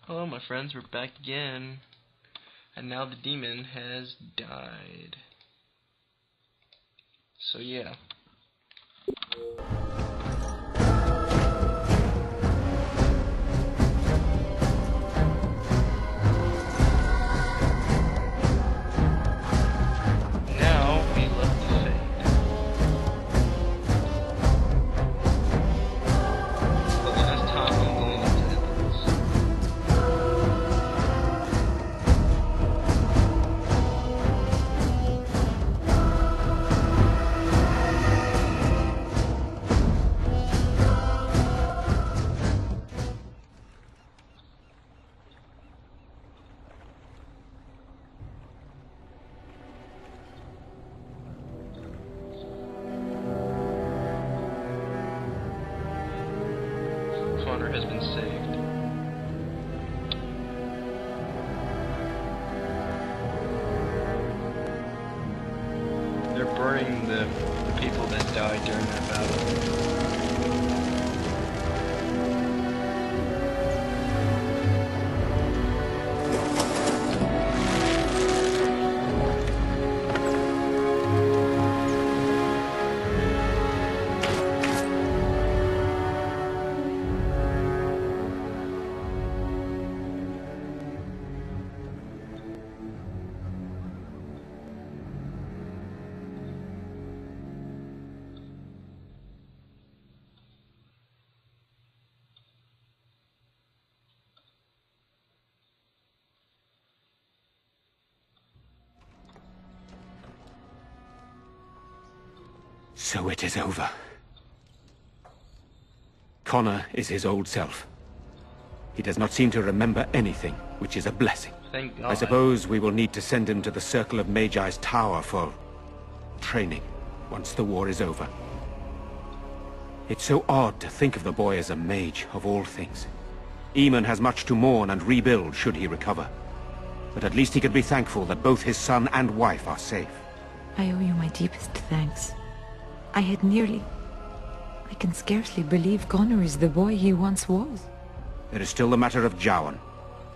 Hello my friends, we're back again. And now the demon has died. So yeah. Now we left the fade. The last time I'm going into the Connor has been saved. They're burning the people that died during that battle. So it is over. Connor is his old self. He does not seem to remember anything, which is a blessing. Thank God. I suppose we will need to send him to the Circle of Magi's tower for training once the war is over. It's so odd to think of the boy as a mage, of all things. Eamon has much to mourn and rebuild should he recover. But at least he could be thankful that both his son and wife are safe. I owe you my deepest thanks. I can scarcely believe Connor is the boy he once was. There is still the matter of Jowan.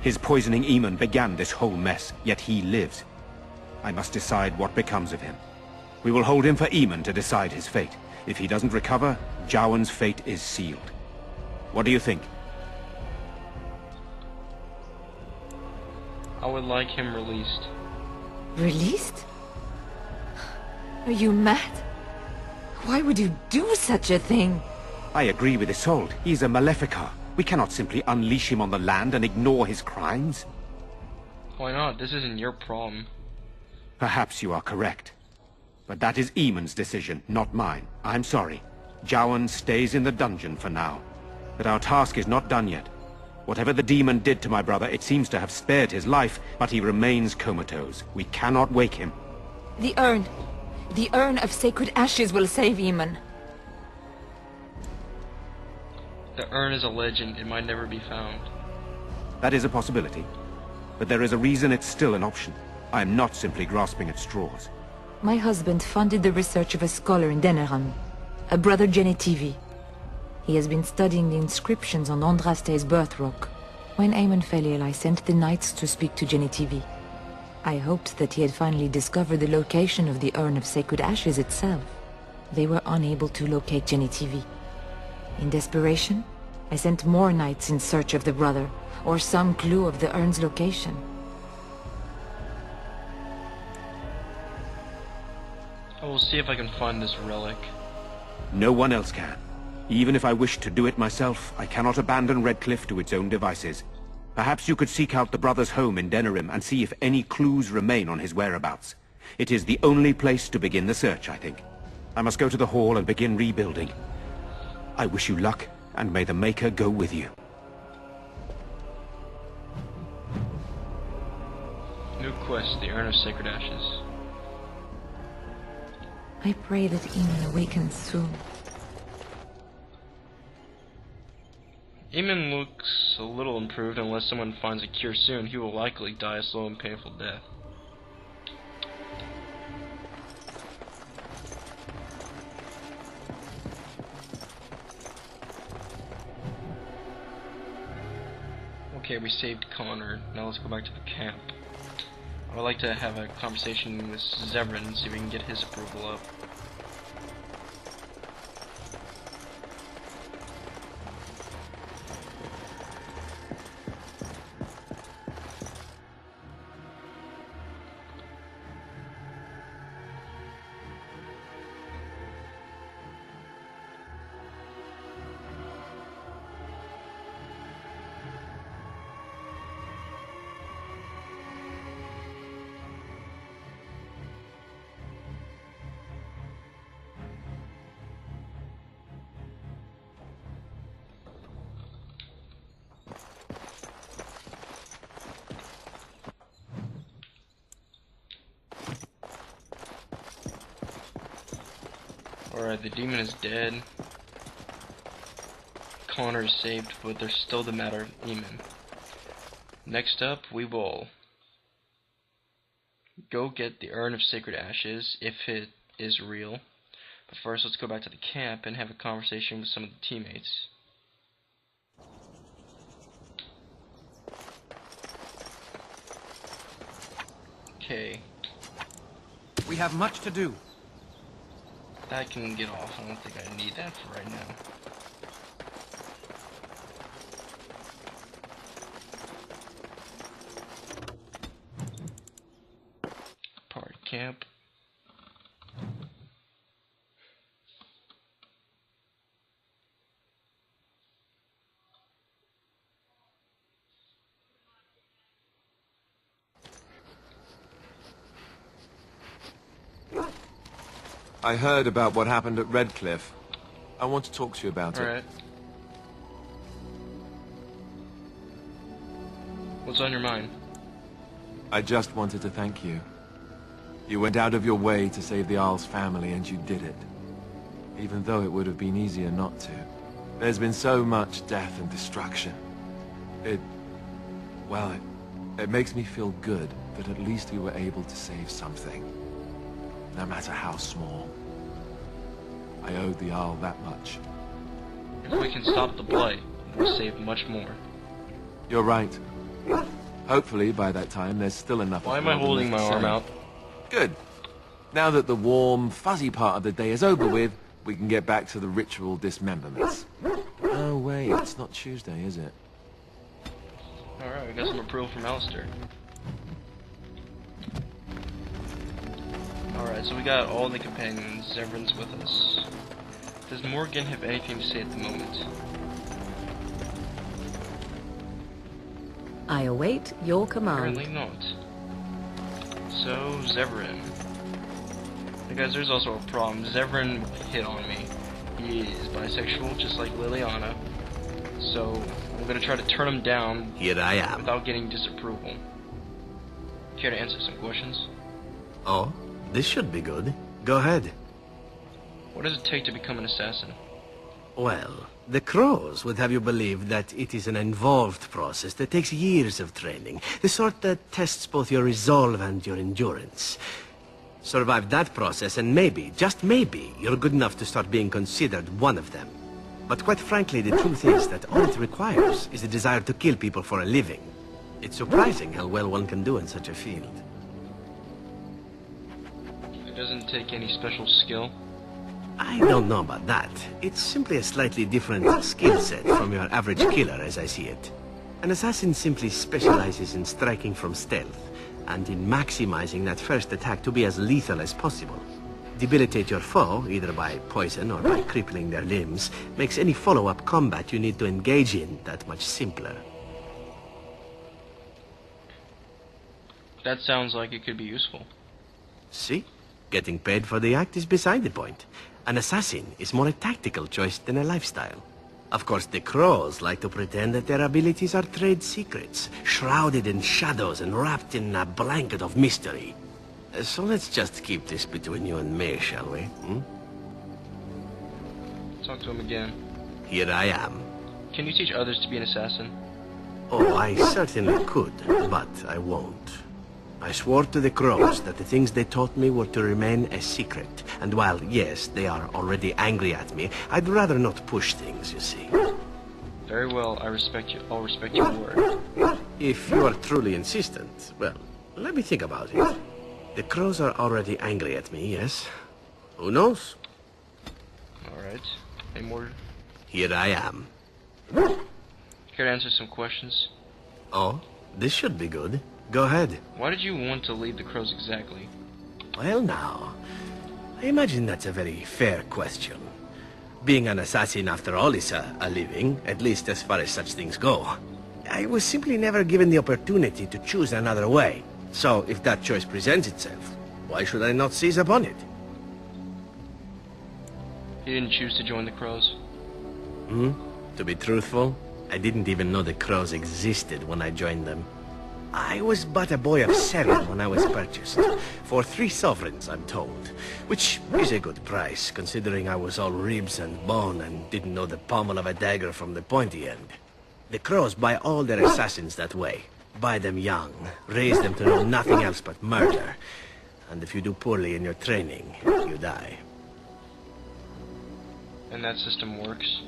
His poisoning Eamon began this whole mess, yet he lives. I must decide what becomes of him. We will hold him for Eamon to decide his fate. If he doesn't recover, Jowan's fate is sealed. What do you think? I would like him released. Released? Are you mad? Why would you do such a thing? I agree with Isolde. He is a Maleficar. We cannot simply unleash him on the land and ignore his crimes. Why not? This isn't your problem. Perhaps you are correct. But that is Eamon's decision, not mine. I'm sorry. Jowan stays in the dungeon for now. But our task is not done yet. Whatever the demon did to my brother, it seems to have spared his life, but he remains comatose. We cannot wake him. The urn. The urn of sacred ashes will save Eamon. The urn is a legend. It might never be found. That is a possibility. But there is a reason it's still an option. I am not simply grasping at straws. My husband funded the research of a scholar in Denerim, a brother Genetivi. He has been studying the inscriptions on Andraste's birth rock. When Eamon fell ill, I sent the knights to speak to Genetivi. I hoped that he had finally discovered the location of the urn of sacred ashes itself. They were unable to locate Genetivi. In desperation, I sent more knights in search of the brother, or some clue of the urn's location. I will see if I can find this relic. No one else can. Even if I wished to do it myself, I cannot abandon Redcliffe to its own devices. Perhaps you could seek out the brother's home in Denerim and see if any clues remain on his whereabouts. It is the only place to begin the search, I think. I must go to the hall and begin rebuilding. I wish you luck, and may the Maker go with you. New quest, the Urn of Sacred Ashes. I pray that Eamon awakens soon. Eamon looks a little improved. Unless someone finds a cure soon, he will likely die a slow and painful death. Okay, we saved Connor. Now let's go back to the camp. I would like to have a conversation with Zevran and see if we can get his approval up. Alright, the demon is dead. Connor is saved, but there's still the matter of demon. Next up, we will go get the urn of sacred ashes, if it is real. But first, let's go back to the camp and have a conversation with some of the teammates. Okay. We have much to do. That can get off. I don't think I need that for right now. Party camp. I heard about what happened at Redcliffe. I want to talk to you about it. Alright. What's on your mind? I just wanted to thank you. You went out of your way to save the Arl's family, and you did it. Even though it would have been easier not to. There's been so much death and destruction. It makes me feel good that at least we were able to save something. No matter how small. I owed the Arl that much. If we can stop the blight, we'll save much more. You're right. Hopefully, by that time, there's still enough. Why am I holding my arm out? Good. Now that the warm, fuzzy part of the day is over with, we can get back to the ritual dismemberments. Oh, wait, it's not Tuesday, is it? Alright, we got some approval from Alistair. Alright, so we got all the companions. Zevran's with us. Does Morgan have anything to say at the moment? I await your command. Apparently not. So, Zevran. Hey guys, there's also a problem. Zevran hit on me. He is bisexual, just like Liliana. So, I'm gonna try to turn him down. Here I am. Without getting disapproval. Care to answer some questions? Oh, this should be good. Go ahead. What does it take to become an assassin? Well, the Crows would have you believe that it is an involved process that takes years of training. The sort that tests both your resolve and your endurance. Survive that process and maybe, just maybe, you're good enough to start being considered one of them. But quite frankly, the truth is that all it requires is a desire to kill people for a living. It's surprising how well one can do in such a field. It doesn't take any special skill? I don't know about that. It's simply a slightly different skill set from your average killer, as I see it. An assassin simply specializes in striking from stealth, and in maximizing that first attack to be as lethal as possible. Debilitate your foe, either by poison or by crippling their limbs, makes any follow-up combat you need to engage in that much simpler. That sounds like it could be useful. See? Getting paid for the act is beside the point. An assassin is more a tactical choice than a lifestyle. Of course, the Crows like to pretend that their abilities are trade secrets, shrouded in shadows and wrapped in a blanket of mystery. So let's just keep this between you and me, shall we? Talk to him again. Here I am. Can you teach others to be an assassin? Oh, I certainly could, but I won't. I swore to the Crows that the things they taught me were to remain a secret. And while, yes, they are already angry at me, I'd rather not push things, you see. Very well, I respect you. I'll respect your word. If you are truly insistent, well, let me think about it. The crows are already angry at me, yes? Who knows? Alright. Any more? Here I am. Care to answer some questions? Oh, this should be good. Go ahead. Why did you want to leave the crows exactly? Well now, I imagine that's a very fair question. Being an assassin, after all, is a living, at least as far as such things go. I was simply never given the opportunity to choose another way. So, if that choice presents itself, why should I not seize upon it? You didn't choose to join the crows? To be truthful, I didn't even know the crows existed when I joined them. I was but a boy of 7 when I was purchased. For 3 sovereigns, I'm told. Which is a good price, considering I was all ribs and bone and didn't know the pommel of a dagger from the pointy end. The crows buy all their assassins that way. Buy them young, raise them to know nothing else but murder. And if you do poorly in your training, you die. And that system works?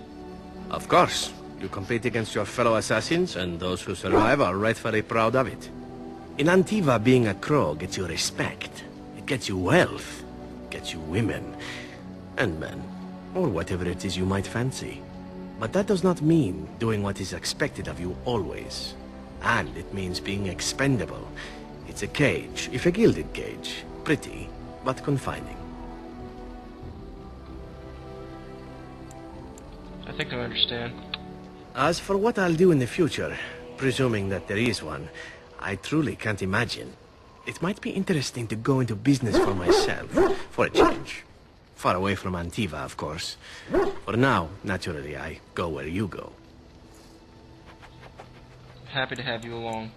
Of course. You compete against your fellow assassins, and those who survive are rightfully proud of it. In Antiva, being a crow gets you respect. It gets you wealth. Gets you women. And men. Or whatever it is you might fancy. But that does not mean doing what is expected of you always. And it means being expendable. It's a cage, if a gilded cage. Pretty, but confining. I think I understand. As for what I'll do in the future, presuming that there is one, I truly can't imagine. It might be interesting to go into business for myself, for a change. Far away from Antiva, of course. For now, naturally, I go where you go. Happy to have you along.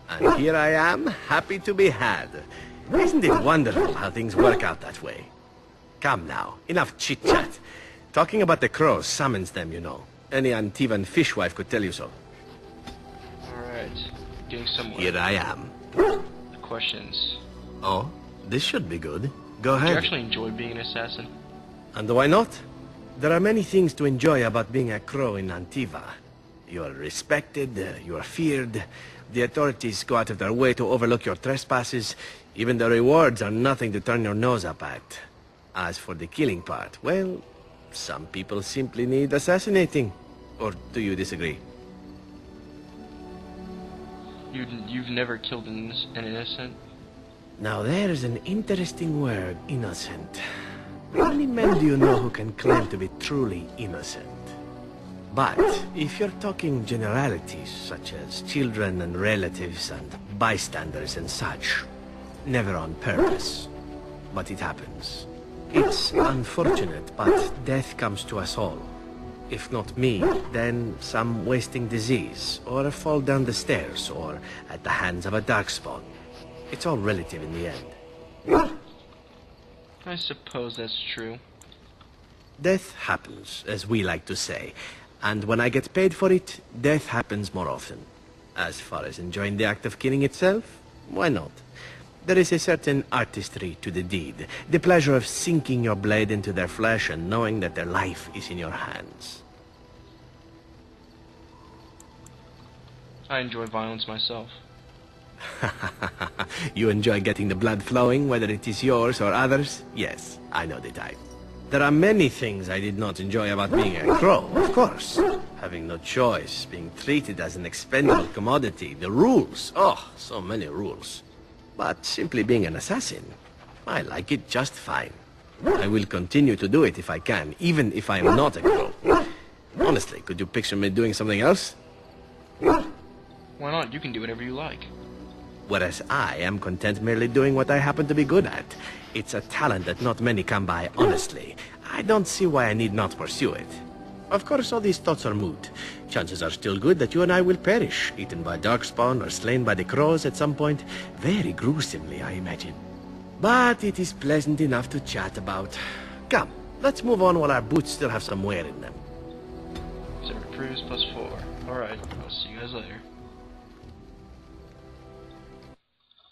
And here I am, happy to be had. Isn't it wonderful how things work out that way? Come now, enough chit-chat. Talking about the crows summons them, you know. Any Antivan fishwife could tell you so. Alright. Getting somewhere. Here I am. Questions. Oh, this should be good. Go Do you ahead. actually enjoy being an assassin? And why not? There are many things to enjoy about being a crow in Antiva. You are respected, you are feared. The authorities go out of their way to overlook your trespasses. Even the rewards are nothing to turn your nose up at. As for the killing part, well, some people simply need assassinating. Or do you disagree? You've never killed an innocent? Now there's an interesting word, innocent. How many men do you know who can claim to be truly innocent? But if you're talking generalities, such as children and relatives and bystanders and such, never on purpose. But it happens. It's unfortunate, but death comes to us all. If not me, then some wasting disease, or a fall down the stairs, or at the hands of a darkspawn. It's all relative in the end. I suppose that's true. Death happens, as we like to say. And when I get paid for it, death happens more often. As far as enjoying the act of killing itself, why not? There is a certain artistry to the deed. The pleasure of sinking your blade into their flesh and knowing that their life is in your hands. I enjoy violence myself. You enjoy getting the blood flowing, whether it is yours or others? Yes, I know the type. There are many things I did not enjoy about being a crow, of course. Having no choice, being treated as an expendable commodity, the rules. Oh, so many rules. But simply being an assassin, I like it just fine. I will continue to do it if I can, even if I am not a crow. Honestly, could you picture me doing something else? Why not? You can do whatever you like. Whereas I am content merely doing what I happen to be good at. It's a talent that not many come by honestly. I don't see why I need not pursue it. Of course, all these thoughts are moot. Chances are still good that you and I will perish, eaten by darkspawn or slain by the crows at some point. Very gruesomely, I imagine. But it is pleasant enough to chat about. Come, let's move on while our boots still have some wear in them. So proves +4. Alright, I'll see you guys later.